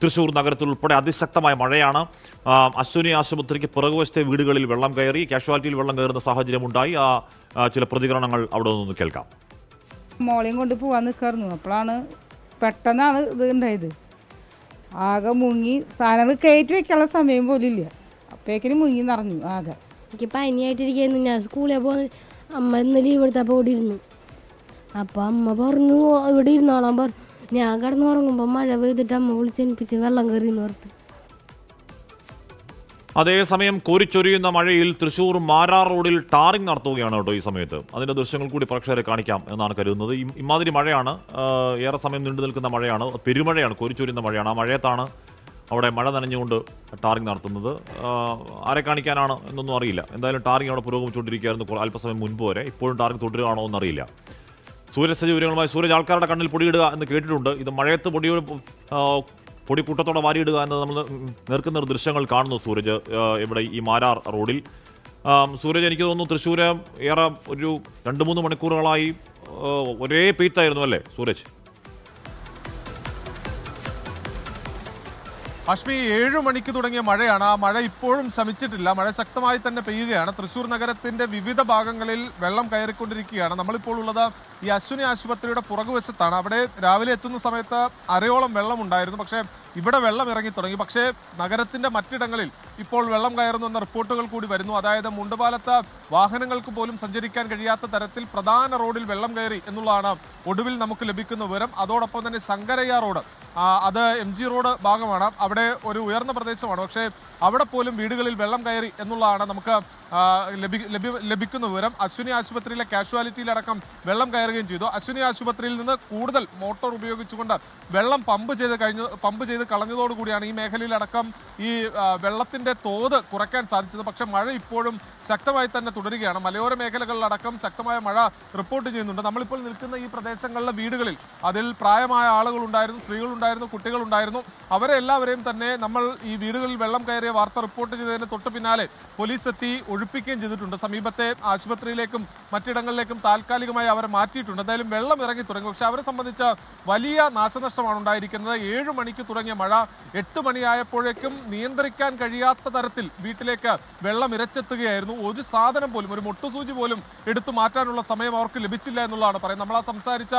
തൃശ്ശൂർ നഗരത്തിൽ ഉൾപ്പെടെ അതിശക്തമായ മഴയാണ്. അശ്വിനി ആശുപത്രിക്ക് പിറകുവശത്തെ വീടുകളിൽ വെള്ളം കയറി, കാഷ്വാലിറ്റിയിൽ വെള്ളം കയറുന്ന സാഹചര്യമുണ്ടായി. ചില പ്രതികരണങ്ങൾ അവിടെ നിന്ന് കേൾക്കാം. മോളെയും കൊണ്ട് പോകാൻ നിൽക്കായിരുന്നു, അപ്പോഴാണ് പെട്ടെന്നാണ് ഇത് ഉണ്ടായത്. ആകെ മുങ്ങി, സാധനങ്ങൾ കയറ്റി വെക്കാനുള്ള സമയം പോലും ഇല്ല, അപ്പോഴേക്കിനും മുങ്ങി നിറഞ്ഞു ആകെ. എനിക്ക് പനിയായിട്ടിരിക്കുന്നു. ഞാൻ സ്കൂളിൽ പോയി അമ്മ ഇന്ന് ലീവ് എടുത്തപ്പോൾ ഇവിടെ ഇരുന്നു. അപ്പോൾ അമ്മ പറഞ്ഞു ഇവിടെ ഇരുന്നോളാൻ പറഞ്ഞു. ഞാൻ കിടന്നുറങ്ങുമ്പോൾ മഴ പെയ്തിട്ട് അമ്മ വിളിച്ചെനിപ്പിച്ച് വെള്ളം കയറി എന്ന് പറഞ്ഞു. അതേസമയം കോരിച്ചൊരിയുന്ന മഴയിൽ തൃശ്ശൂർ മാരാർ റോഡിൽ ടാറിംഗ് നടത്തുകയാണ് കേട്ടോ ഈ സമയത്ത്. അതിൻ്റെ ദൃശ്യങ്ങൾ കൂടി പ്രേക്ഷകരെ കാണിക്കാം എന്നാണ് കരുതുന്നത്. ഇമാതിരി മഴയാണ്, ഏറെ സമയം നീണ്ടു നിൽക്കുന്ന മഴയാണ്, പെരുമഴയാണ്, കോരിച്ചൊരിയുന്ന മഴയാണ്. ആ മഴയത്താണ് അവിടെ മഴ നനഞ്ഞുകൊണ്ട് ടാറിംഗ് നടത്തുന്നത്. ആരെ കാണിക്കാനാണ് എന്നൊന്നും അറിയില്ല. എന്തായാലും ടാറിംഗ് അവിടെ പുരോഗമിച്ചുകൊണ്ടിരിക്കുകയായിരുന്നു അല്പസമയം മുൻപ് വരെ. ഇപ്പോഴും ടാറിംഗ് തുടരുകയാണോ എന്നറിയില്ല. സൂരജ് വിവരങ്ങളുമായി. സൂരജ്, ആൾക്കാരുടെ കണ്ണിൽ പൊടിയിടുക എന്ന് കേട്ടിട്ടുണ്ട്. ഇത് മഴയത്ത് പൊടിക്കൂട്ടത്തോടെ വാരിയിടുക എന്ന് നമ്മൾ നേർക്കുന്ന ദൃശ്യങ്ങൾ കാണുന്നു സൂരജ് ഇവിടെ ഈ മാരാർ റോഡിൽ. സൂരജ്, എനിക്ക് തോന്നുന്നു തൃശ്ശൂര് ഏറെ ഒരു 2-3 മണിക്കൂറുകളായി ഒരേ പെയ്ത്തായിരുന്നു അല്ലേ സൂരജ്? അശ്മി, 7 മണിക്ക് തുടങ്ങിയ മഴയാണ്. ആ മഴ ഇപ്പോഴും ശമിച്ചിട്ടില്ല. മഴ ശക്തമായി തന്നെ പെയ്യുകയാണ്. തൃശ്ശൂർ നഗരത്തിന്റെ വിവിധ ഭാഗങ്ങളിൽ വെള്ളം കയറിക്കൊണ്ടിരിക്കുകയാണ്. നമ്മളിപ്പോൾ ഉള്ളത് ഈ അശ്വിനി ആശുപത്രിയുടെ പുറകുവശത്താണ്. അവിടെ രാവിലെ എത്തുന്ന സമയത്ത് അരയോളം വെള്ളം ഉണ്ടായിരുന്നു. പക്ഷേ ഇവിടെ വെള്ളം ഇറങ്ങി തുടങ്ങി. പക്ഷേ നഗരത്തിന്റെ മറ്റിടങ്ങളിൽ ഇപ്പോൾ വെള്ളം കയറുന്നു എന്ന റിപ്പോർട്ടുകൾ കൂടി വരുന്നു. അതായത് മുണ്ടുപാലത്ത് വാഹനങ്ങൾക്ക് പോലും സഞ്ചരിക്കാൻ കഴിയാത്ത തരത്തിൽ പ്രധാന റോഡിൽ വെള്ളം കയറി എന്നുള്ളതാണ് ഒടുവിൽ നമുക്ക് ലഭിക്കുന്ന വിവരം. അതോടൊപ്പം തന്നെ ശങ്കരയ്യ റോഡ്, അത് MG റോഡ് ഭാഗമാണ്. അവിടെ ഒരു ഉയർന്ന പ്രദേശമാണ്. പക്ഷേ അവിടെ പോലും വീടുകളിൽ വെള്ളം കയറി എന്നുള്ളതാണ് നമുക്ക് ലഭിക്കുന്ന വിവരം. അശ്വിനി ആശുപത്രിയിലെ കാഷ്വാലിറ്റിയിലടക്കം വെള്ളം കയറുകയും ചെയ്തു. അശ്വിനി ആശുപത്രിയിൽ നിന്ന് കൂടുതൽ മോട്ടോർ ഉപയോഗിച്ചുകൊണ്ട് വെള്ളം പമ്പ് ചെയ്ത് കളഞ്ഞതോടുകൂടിയാണ് ഈ മേഖലയിലടക്കം ഈ വെള്ളത്തിന്റെ തോത് കുറയ്ക്കാൻ സാധിച്ചത്. പക്ഷേ മഴ ഇപ്പോഴും ശക്തമായി തന്നെ തുടരുകയാണ്. മലയോര മേഖലകളിലടക്കം ശക്തമായ മഴ റിപ്പോർട്ട് ചെയ്യുന്നുണ്ട്. നമ്മളിപ്പോൾ നിൽക്കുന്ന ഈ പ്രദേശങ്ങളിലെ വീടുകളിൽ അതിൽ പ്രായമായ ആളുകളുണ്ടായിരുന്നു, സ്ത്രീകളുണ്ടായിരുന്നു, കുട്ടികളുണ്ടായിരുന്നു. അവരെ എല്ലാവരെയും തന്നെ നമ്മൾ ഈ വീടുകളിൽ വെള്ളം കയറിയ വാർത്ത റിപ്പോർട്ട് ചെയ്തതിന് തൊട്ട് പിന്നാലെ പോലീസ് എത്തി ഒഴിപ്പിക്കുകയും ചെയ്തിട്ടുണ്ട്. സമീപത്തെ ആശുപത്രിയിലേക്കും മറ്റിടങ്ങളിലേക്കും താൽക്കാലികമായി അവരെ മാറ്റിയിട്ടുണ്ട്. എന്തായാലും വെള്ളം ഇറങ്ങി തുടങ്ങി. പക്ഷെ അവരെ സംബന്ധിച്ച് വലിയ നാശനഷ്ടമാണ് ഉണ്ടായിരിക്കുന്നത്. 7 മണിക്ക് തുടങ്ങിയ മഴ 8 മണിയായപ്പോഴേക്കും നിയന്ത്രിക്കാൻ കഴിയാത്ത തരത്തിൽ വീട്ടിലേക്ക് വെള്ളം ഇരച്ചെത്തുകയായിരുന്നു. ഒരു സാധനം പോലും, ഒരു മുട്ടുസൂചി പോലും എടുത്തു മാറ്റാനുള്ള സമയം അവർക്ക് ലഭിച്ചില്ല എന്നുള്ളതാണ് പറയുന്നത്. നമ്മൾ സംസാരിച്ച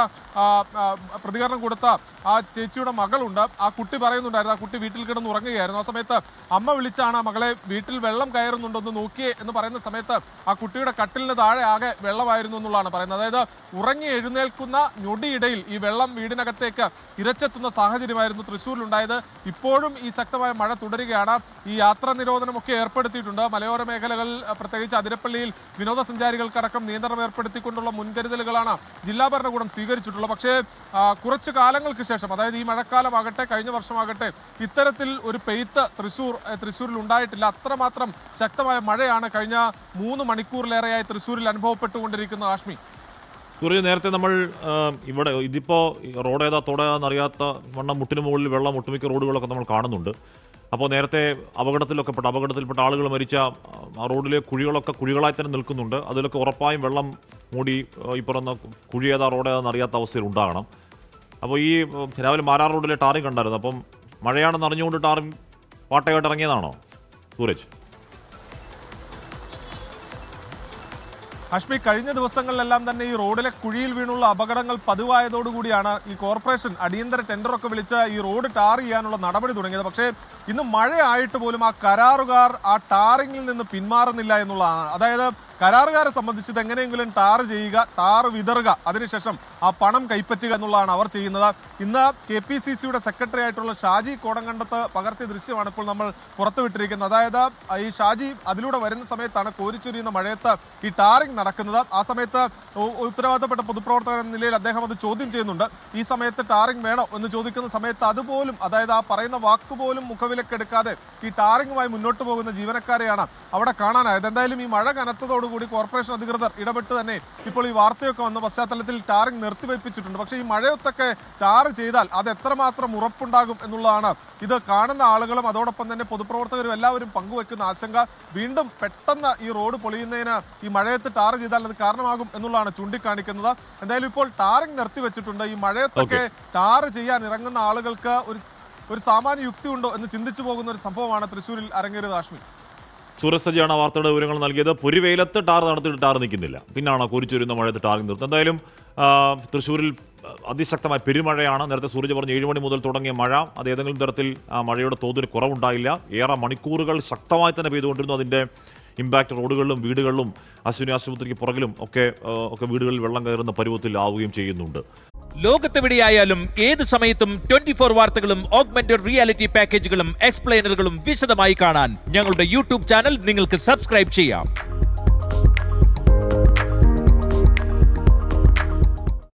പ്രതികരണം കൊടുത്ത ആ ചേച്ചിയുടെ മകളുണ്ട്. ആ കുട്ടി പറയുന്നുണ്ടായിരുന്നു, ആ കുട്ടി വീട്ടിൽ കിടന്ന് ഉറങ്ങുകയായിരുന്നു. ആ സമയത്ത് അമ്മ വിളിച്ചാണ് മകളെ വീട്ടിൽ വെള്ളം കയറുന്നുണ്ടോ എന്ന് നോക്കിയേ എന്ന് പറയുന്ന സമയത്ത് ആ കുട്ടിയുടെ കട്ടിലിന് താഴെ ആകെ വെള്ളമായിരുന്നു എന്നുള്ളതാണ് പറയുന്നത്. അതായത് ഉറങ്ങി എഴുന്നേൽക്കുന്ന ഞൊടിയിടയിൽ ഈ വെള്ളം വീടിനകത്തേക്ക് ഇരച്ചെത്തുന്ന സാഹചര്യമായിരുന്നു തൃശ്ശൂരിലുണ്ടായത്. ഇപ്പോഴും ഈ ശക്തമായ മഴ തുടരുകയാണ്. ഈ യാത്രാ നിരോധനമൊക്കെ ഏർപ്പെടുത്തിയിട്ടുണ്ട്. മലയോര മേഖലകളിൽ പ്രത്യേകിച്ച് അതിരപ്പള്ളിയിൽ വിനോദസഞ്ചാരികൾക്കടക്കം നിയന്ത്രണം ഏർപ്പെടുത്തിക്കൊണ്ടുള്ള മുൻകരുതലുകളാണ് ജില്ലാ ഭരണകൂടം സ്വീകരിച്ചിട്ടുള്ളത്. പക്ഷേ കുറച്ചു കാലങ്ങൾക്ക് ശേഷം, അതായത് ഈ മഴക്കാലമാകട്ടെ കഴിഞ്ഞ വർഷമാകട്ടെ, ഇത്തരത്തിൽ ഒരു പെയ്ത്ത് തൃശ്ശൂരിൽ ഉണ്ടായിട്ടില്ല. അത്രമാത്രം ശക്തമായ മഴയാണ് കഴിഞ്ഞ 3 മണിക്കൂറിലേറെയായി തൃശ്ശൂരിൽ അനുഭവപ്പെട്ടുകൊണ്ടിരിക്കുന്നത്. ആഷ്മി, നേരത്തെ നമ്മൾ ഇവിടെ ഇതിപ്പോൾ റോഡ് ഏതാ തോടേതാന്ന് അറിയാത്ത വണ്ണം മുട്ടിന് മുകളിൽ വെള്ളം ഒട്ടുമിക്ക റോഡുകളൊക്കെ നമ്മൾ കാണുന്നുണ്ട്. അപ്പോൾ നേരത്തെ അപകടത്തിൽപ്പെട്ട ആളുകൾ മരിച്ച ആ റോഡിലെ കുഴികളായി തന്നെ നിൽക്കുന്നുണ്ട്. അതിലൊക്കെ ഉറപ്പായും വെള്ളം മൂടി ഈ പറയുന്ന കുഴി ഏതാ റോഡ് ഏതാന്ന് അറിയാത്ത അവസ്ഥയിൽ ഉണ്ടാകണം. അപ്പോൾ ഈ രാവിലെ മാരാർ റോഡിലെ ടാറിംഗ് കണ്ടായിരുന്നു. അപ്പം മഴയാണെന്ന് അറിഞ്ഞുകൊണ്ട് ടാറിംഗ് പാട്ടയായിട്ട് ഇറങ്ങിയതാണോ സൂരജ്? അഷ്മി, കഴിഞ്ഞ ദിവസങ്ങളിലെല്ലാം തന്നെ ഈ റോഡിലെ കുഴിയിൽ വീണുള്ള അപകടങ്ങൾ പതിവായതോടുകൂടിയാണ് ഈ കോർപ്പറേഷൻ അടിയന്തര ടെൻഡറൊക്കെ വിളിച്ച് ഈ റോഡ് ടാർ ചെയ്യാനുള്ള നടപടി തുടങ്ങിയത്. പക്ഷേ ഇന്ന് മഴയായിട്ട് പോലും ആ കരാറുകാർ ആ ടാറിങ്ങിൽ നിന്ന് പിന്മാറുന്നില്ല എന്നുള്ളതാണ്. അതായത് കരാറുകാരെ സംബന്ധിച്ച് എങ്ങനെയെങ്കിലും ടാർ ചെയ്യുക, ടാർ വിതറുക, അതിനുശേഷം ആ പണം കൈപ്പറ്റുക എന്നുള്ളതാണ് അവർ ചെയ്യുന്നത്. ഇന്ന് KPCCയുടെ സെക്രട്ടറി ആയിട്ടുള്ള ഷാജി കോടങ്കണ്ടത്ത് പകർത്തിയ ദൃശ്യമാണ് ഇപ്പോൾ നമ്മൾ പുറത്തുവിട്ടിരിക്കുന്നത്. അതായത് ഈ ഷാജി അതിലൂടെ വരുന്ന സമയത്താണ് കോരിച്ചൊരിയുന്ന മഴയത്ത് ഈ ടാറിംഗ് നടക്കുന്നത്. ആ സമയത്ത് ഉത്തരവാദിത്തപ്പെട്ട പൊതുപ്രവർത്തകൻ എന്ന നിലയിൽ അദ്ദേഹം അത് ചോദ്യം ചെയ്യുന്നുണ്ട്. ഈ സമയത്ത് ടാറിംഗ് വേണോ എന്ന് ചോദിക്കുന്ന സമയത്ത് അതുപോലും, അതായത് ആ പറയുന്ന വാക്കുപോലും മുഖവിലക്കെടുക്കാതെ ഈ ടാറിംഗുമായി മുന്നോട്ട് പോകുന്ന ജീവനക്കാരെയാണ് അവിടെ കാണാനായത്. എന്തായാലും ഈ മഴ കനത്തതോടുകൂടി കോർപ്പറേഷൻ അധികൃതർ ഇടപെട്ട് തന്നെ ഇപ്പോൾ ഈ വാർത്തയൊക്കെ വന്ന പശ്ചാത്തലത്തിൽ ടാറിംഗ് നിർത്തിവെപ്പിച്ചിട്ടുണ്ട്. പക്ഷേ ഈ മഴയൊത്തൊക്കെ ടാർ ചെയ്താൽ അത് എത്രമാത്രം ഉറപ്പുണ്ടാകും എന്നുള്ളതാണ് ഇത് കാണുന്ന ആളുകളും അതോടൊപ്പം തന്നെ പൊതുപ്രവർത്തകരും എല്ലാവരും പങ്കുവെക്കുന്ന ആശങ്ക. വീണ്ടും പെട്ടെന്ന് ഈ റോഡ് പൊളിയുന്നതിന് ഈ മഴയത്ത് ടാർ ചെയ്താൽ അത് കാരണമാകും എന്നുള്ളതാണ് ചൂണ്ടിക്കാണിക്കുന്നത്. എന്തായാലും ഇപ്പോൾ ടാറിംഗ് നിർത്തിവെച്ചിട്ടുണ്ട്. ഈ മഴയത്തൊക്കെ ടാർ ചെയ്യാൻ ഇറങ്ങുന്ന ആളുകൾക്ക് ഒരു സാമാന്യ യുക്തി ഉണ്ടോ എന്ന് ചിന്തിച്ചു പോകുന്ന ഒരു സംഭവമാണ് തൃശ്ശൂരിൽ അരങ്ങേറിയത്. ആഷ്മി, സൂരജ് സജിയാണ് വാർത്തയുടെ വിവരങ്ങൾ നൽകിയത്. പൊരിവെയിലത്ത് ടാർ നടത്തിയിട്ട് ടാർ നിൽക്കുന്നില്ല, പിന്നാണ് കോരിച്ചൊരിയുന്ന മഴയത്ത് ടാറിങ് നിർത്തുന്നത്. എന്തായാലും തൃശ്ശൂരിൽ അതിശക്തമായ പെരുമഴയാണ്. നേരത്തെ സൂരജ് പറഞ്ഞു 7 മണി മുതൽ തുടങ്ങിയ മഴ, അത് ഏതെങ്കിലും തരത്തിൽ മഴയുടെ തോതിന് കുറവുണ്ടായില്ല. ഏറെ മണിക്കൂറുകൾ ശക്തമായി തന്നെ പെയ്തുകൊണ്ടിരുന്നു. അതിൻ്റെ ഇമ്പാക്ട് റോഡുകളിലും വീടുകളിലും അശ്വിനി ആശുപത്രിക്ക് പുറകിലും ഒക്കെ വീടുകളിൽ വെള്ളം കയറുന്ന പരുവത്തിൽ ആവുകയും ചെയ്യുന്നുണ്ട്. ലോകത്തെവിടെയായാലും ഏത് സമയത്തും 24 വാർത്തകളും ഓഗ്മെന്റഡ് റിയാലിറ്റി പാക്കേജുകളും എക്സ്പ്ലെയിനറുകളും വിശദമായി കാണാൻ ഞങ്ങളുടെ യൂട്യൂബ് ചാനൽ നിങ്ങൾക്ക് സബ്സ്ക്രൈബ് ചെയ്യാം.